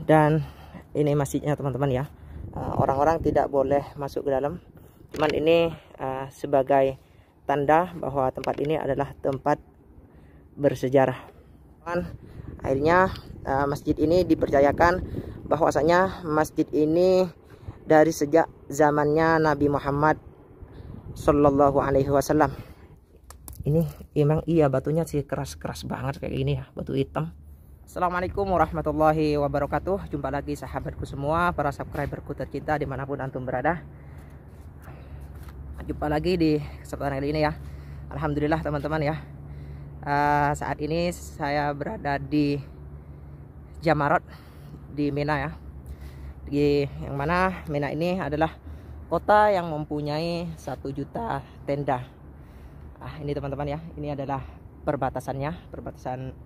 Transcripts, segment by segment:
Dan ini masjidnya teman-teman ya. Orang-orang tidak boleh masuk ke dalam. Cuman ini sebagai tanda bahwa tempat ini adalah tempat bersejarah. Akhirnya masjid ini dipercayakan bahwasanya masjid ini dari sejak zamannya Nabi Muhammad Sallallahu Alaihi Wasallam. Ini emang iya batunya sih keras-keras banget kayak gini ya, batu hitam. Assalamualaikum warahmatullahi wabarakatuh. Jumpa lagi sahabatku semua, para subscriberku tercinta dimanapun antum berada. Jumpa lagi di kesempatan kali ini ya. Alhamdulillah teman-teman ya. Saat ini saya berada di Jamarat di Mina ya. Yang mana Mina ini adalah kota yang mempunyai 1 juta tenda. Ini teman-teman ya, ini adalah perbatasannya, perbatasan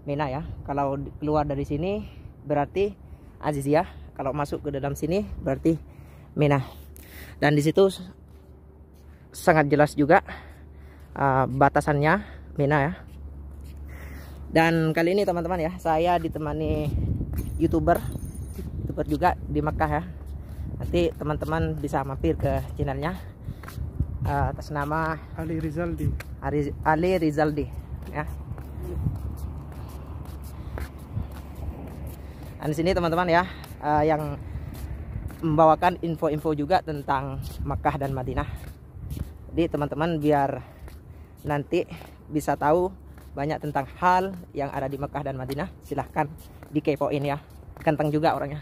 Mina ya. Kalau keluar dari sini berarti Aziziyah, kalau masuk ke dalam sini berarti Mina. Dan di situ sangat jelas juga batasannya Mina ya. Dan kali ini teman-teman ya, saya ditemani YouTuber juga di Mekah ya. Nanti teman-teman bisa mampir ke channelnya atas nama Ali Rizaldi. Ali Rizaldi ya. Dan di sini teman-teman ya, yang membawakan info-info juga tentang Makkah dan Madinah. Jadi teman-teman biar nanti bisa tahu banyak tentang hal yang ada di Makkah dan Madinah, silahkan dikepoin ya. Ganteng juga orangnya.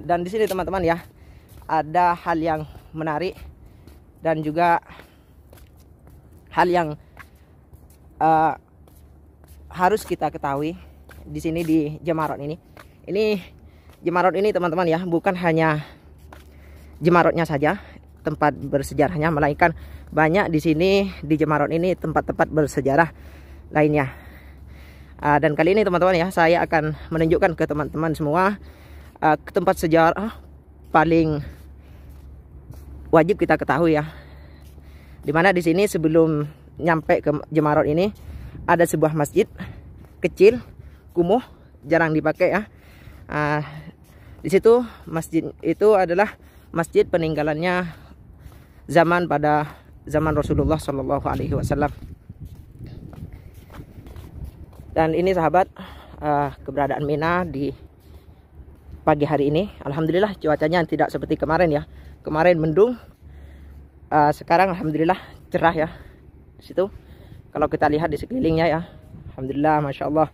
Dan di sini teman-teman ya, ada hal yang menarik dan juga hal yang harus kita ketahui di sini di Jamarat ini. Ini Jamarat ini teman-teman ya, bukan hanya Jamaratnya saja tempat bersejarahnya, melainkan banyak di sini di Jamarat ini tempat-tempat bersejarah lainnya. Dan kali ini teman-teman ya, saya akan menunjukkan ke teman-teman semua ke tempat sejarah paling wajib kita ketahui ya. Dimana di sini sebelum nyampe ke Jamarat ini ada sebuah masjid kecil, kumuh, jarang dipakai ya. Di situ masjid itu adalah masjid peninggalannya pada zaman Rasulullah Shallallahu Alaihi Wasallam. Dan ini sahabat, keberadaan Mina di pagi hari ini. Alhamdulillah cuacanya tidak seperti kemarin ya. Kemarin mendung, sekarang alhamdulillah cerah ya. Di situ kalau kita lihat di sekelilingnya ya, alhamdulillah, masya Allah.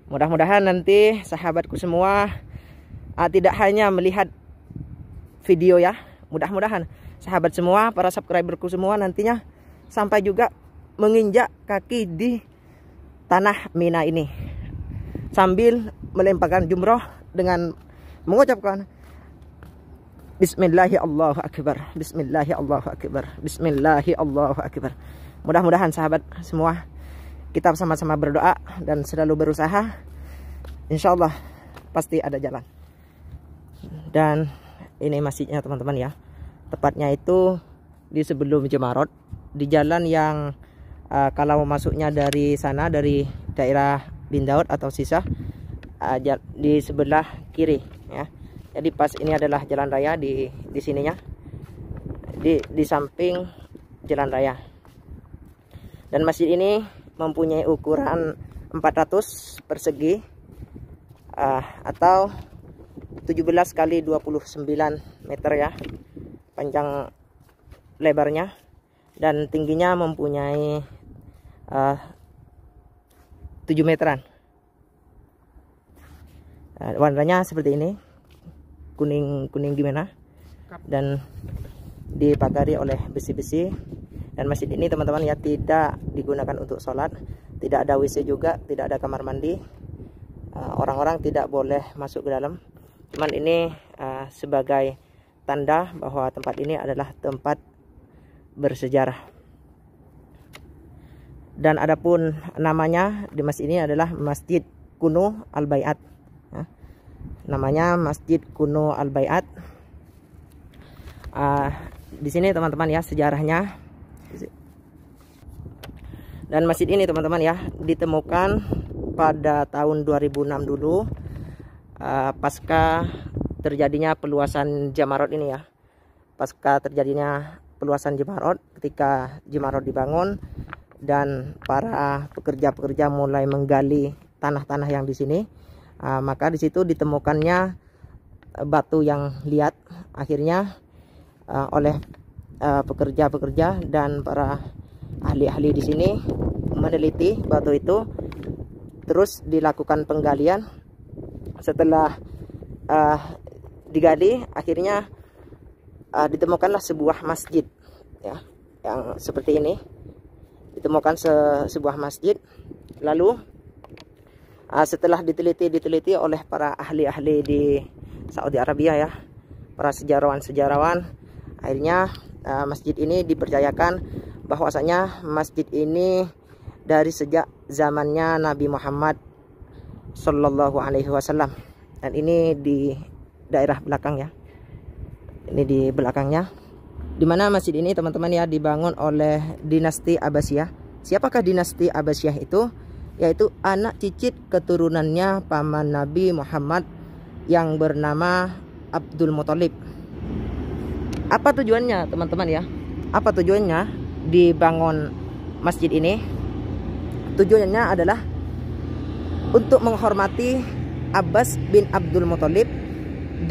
Mudah-mudahan nanti sahabatku semua tidak hanya melihat video ya, mudah-mudahan sahabat semua, para subscriberku semua nantinya sampai juga menginjak kaki di tanah Mina ini sambil melemparkan jumroh dengan mengucapkan Bismillahi Allahu Akbar, Bismillahi Allahu Akbar, Bismillahi Allahu Akbar. Mudah-mudahan sahabat semua kita sama-sama berdoa dan selalu berusaha, insya Allah pasti ada jalan. Dan ini masjidnya teman-teman ya, tepatnya itu di sebelum Jamarat, di jalan yang kalau masuknya dari sana, dari daerah Bin Daud atau Sisah, di sebelah kiri ya. Jadi pas ini adalah jalan raya di sininya, di samping jalan raya. Dan masjid ini mempunyai ukuran 400 persegi atau 17 kali 29 meter ya, panjang lebarnya, dan tingginya mempunyai 7 meteran. Warnanya seperti ini, kuning gimana, dan dipagari oleh besi-besi. Dan masjid ini teman-teman ya, tidak digunakan untuk sholat, tidak ada WC juga, tidak ada kamar mandi. Orang-orang tidak boleh masuk ke dalam. Cuman ini sebagai tanda bahwa tempat ini adalah tempat bersejarah. Dan adapun namanya di masjid ini adalah Masjid Kuno Al-Baiat. Namanya Masjid Kuno Al-Baiat. Di sini teman-teman ya, sejarahnya Dan masjid ini teman-teman ya ditemukan pada tahun 2006 dulu, pasca terjadinya peluasan Jamarot ini ya. Pasca terjadinya peluasan Jamarot, ketika Jamarot dibangun dan para pekerja-pekerja mulai menggali tanah-tanah yang di sini, maka di situ ditemukannya batu yang liat. Akhirnya oleh pekerja-pekerja dan para ahli-ahli di sini meneliti batu itu, terus dilakukan penggalian. Setelah digali, akhirnya ditemukanlah sebuah masjid ya, yang seperti ini. Ditemukan sebuah masjid. Lalu setelah diteliti oleh para ahli-ahli di Saudi Arabia ya, para sejarawan, akhirnya masjid ini dipercayakan bahwasanya masjid ini dari sejak zamannya Nabi Muhammad Sallallahu Alaihi Wasallam. Dan ini di daerah belakang ya, ini di belakangnya, dimana masjid ini teman-teman ya dibangun oleh dinasti Abbasiyah. Siapakah dinasti Abbasiyah itu? Yaitu anak cicit keturunannya paman Nabi Muhammad yang bernama Abdul Muthalib. Apa tujuannya teman-teman ya? Apa tujuannya dibangun masjid ini? Tujuannya adalah untuk menghormati Abbas bin Abdul Muthalib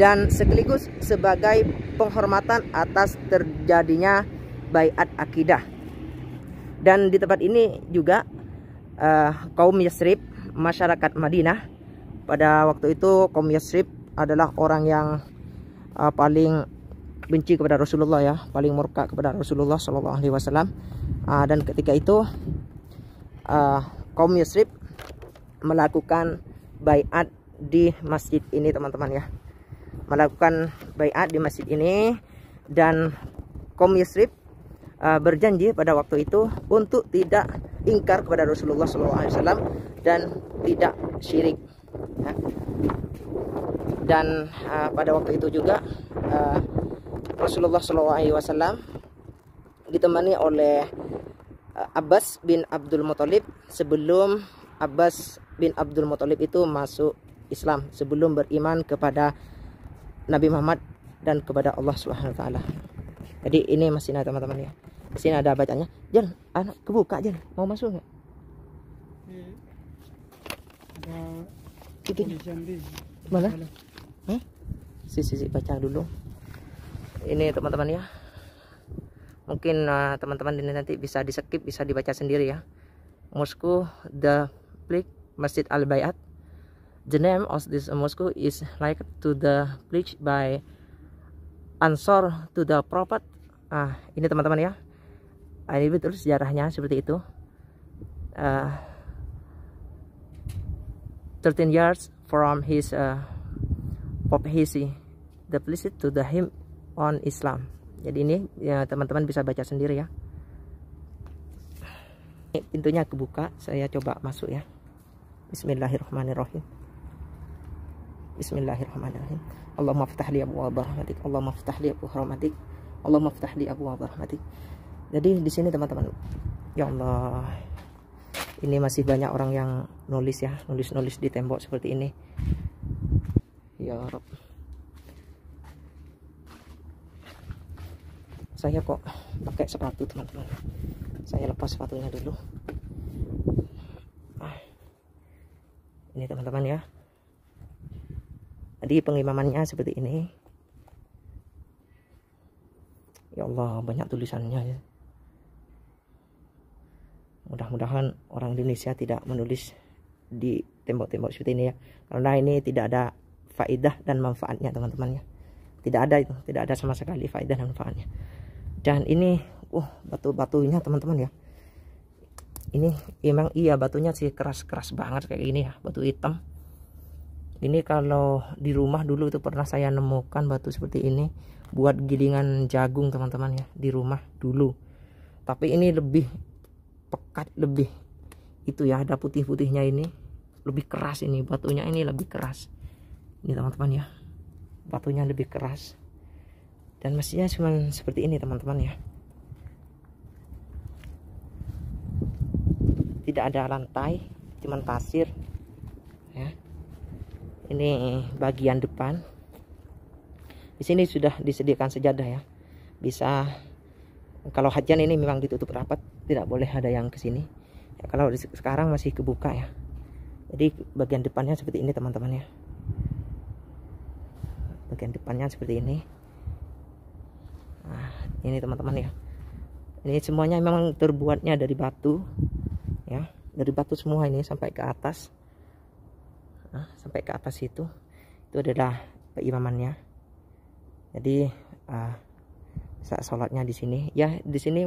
dan sekaligus sebagai penghormatan atas terjadinya baiat akidah. Dan di tempat ini juga kaum Yathrib, masyarakat Madinah, pada waktu itu kaum Yathrib adalah orang yang paling benci kepada Rasulullah ya, paling murka kepada Rasulullah Shallallahu Alaihi Wasallam. Dan ketika itu kaum Yathrib melakukan baiat di masjid ini teman-teman ya, melakukan baiat di masjid ini. Dan kaum Yathrib berjanji pada waktu itu untuk tidak ingkar kepada Rasulullah SAW dan tidak syirik ya. Dan pada waktu itu juga Rasulullah SAW ditemani oleh Abbas bin Abdul Muthalib sebelum Abbas bin Abdul Muthalib itu masuk Islam, sebelum beriman kepada Nabi Muhammad dan kepada Allah Subhanahu wa taala. Jadi ini masih ada teman-teman ya. Di sini ada bacanya. Jan, anak kebuka Jan, mau masuk enggak? Ada itu mana? Sisi baca dulu. Ini teman-teman ya. Mungkin teman-teman ini nanti bisa di skip, bisa dibaca sendiri ya. Mosque the Plaque Masjid Al-Baiat. The name of this mosque is like to the plaque by Ansar to the Prophet. Ini teman-teman ya. Ini betul sejarahnya seperti itu. 13 years from his prophecy, the place to the him on Islam. Jadi ini ya teman-teman bisa baca sendiri ya. Ini pintunya kebuka, saya coba masuk ya. Bismillahirrahmanirrahim. Bismillahirrahmanirrahim. Allahumma ftah li abwaab rahmatik. Allahumma ftah li abwaab rahmatik. Allahumma ftah li abwaab rahmatik. Jadi di sini teman-teman, ya Allah, ini masih banyak orang yang nulis ya, nulis di tembok seperti ini. Ya Rabb. Saya kok pakai sepatu teman-teman. Saya lepas sepatunya dulu. Ini teman-teman ya. Jadi pengimamannya seperti ini. Ya Allah, banyak tulisannya ya. Mudah-mudahan orang Indonesia tidak menulis di tembok-tembok seperti ini ya. Karena ini tidak ada faedah dan manfaatnya teman-teman ya. Tidak ada itu, tidak ada sama sekali faedah dan manfaatnya. Dan ini batu-batunya teman-teman ya. Ini emang iya batunya sih keras-keras banget kayak gini ya, batu hitam. Ini kalau di rumah dulu itu pernah saya nemukan batu seperti ini buat gilingan jagung teman-teman ya, di rumah dulu. Tapi ini lebih pekat, lebih itu ya, ada putih-putihnya, ini lebih keras, ini batunya ini lebih keras. Ini teman-teman ya, batunya lebih keras. Dan mestinya cuma seperti ini teman-teman ya. tidak ada lantai, cuman pasir ya. Ini bagian depan. Di sini sudah disediakan sejadah ya. Bisa, kalau hujan ini memang ditutup rapat, tidak boleh ada yang ke sini. Ya, kalau sekarang masih kebuka ya. Jadi bagian depannya seperti ini teman-teman ya. Bagian depannya seperti ini. Nah, ini teman-teman ya. Ini semuanya memang terbuatnya dari batu ya. Dari batu semua ini sampai ke atas. Nah, sampai ke atas itu adalah imamannya. Jadi saat sholatnya di sini ya, di sini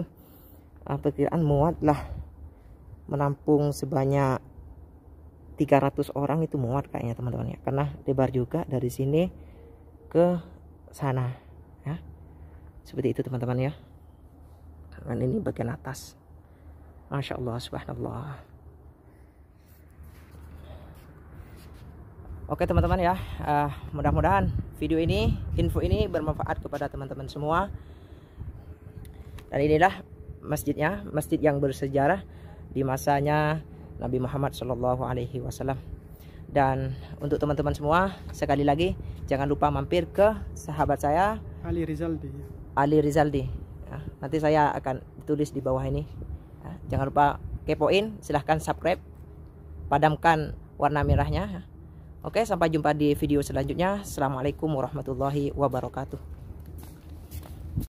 perkiraan muat lah menampung sebanyak 300 orang, itu muat kayaknya teman-teman ya, karena lebar juga dari sini ke sana ya. Seperti itu teman-teman ya. Dan ini bagian atas. Masya Allah, subhanallah. Oke teman-teman ya, mudah-mudahan info ini bermanfaat kepada teman-teman semua. Dan inilah masjidnya, masjid yang bersejarah di masanya Nabi Muhammad SAW. Dan untuk teman-teman semua, sekali lagi jangan lupa mampir ke sahabat saya Ali Rizaldi ya, nanti saya akan tulis di bawah ini ya. Jangan lupa kepoin, silahkan subscribe, padamkan warna merahnya. Oke, sampai jumpa di video selanjutnya. Assalamualaikum warahmatullahi wabarakatuh.